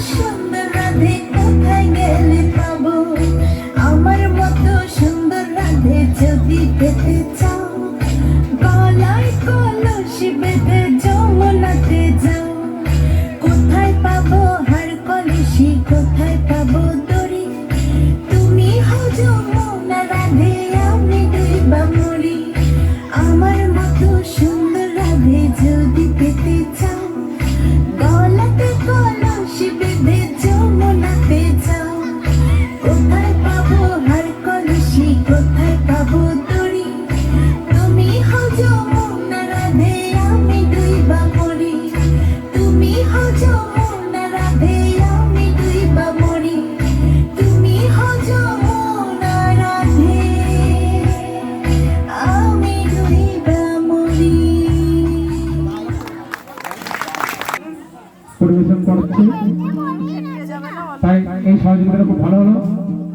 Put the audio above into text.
সুন্দর রাধে কোথায় গেলে পাবো? আমার মতো সুন্দর রাধে যদি পেতে চাও, গলায় কলসি বেঁধে যমুনাতে যাও। কোথায় পাবো হার কলসি, কোথায় পাবো দড়ি? তুমি হও যমুনা রাধে, আমি ডুইবা মরি। আমার মতো সুন্দর রাধে যদি পেতে চাও, গলাতে কলসি বেঁধে যমুনাতে যাও। কোথায় পাবো হার কলসি, কোথায় পাবো দড়ি? তুমি হও যমুনা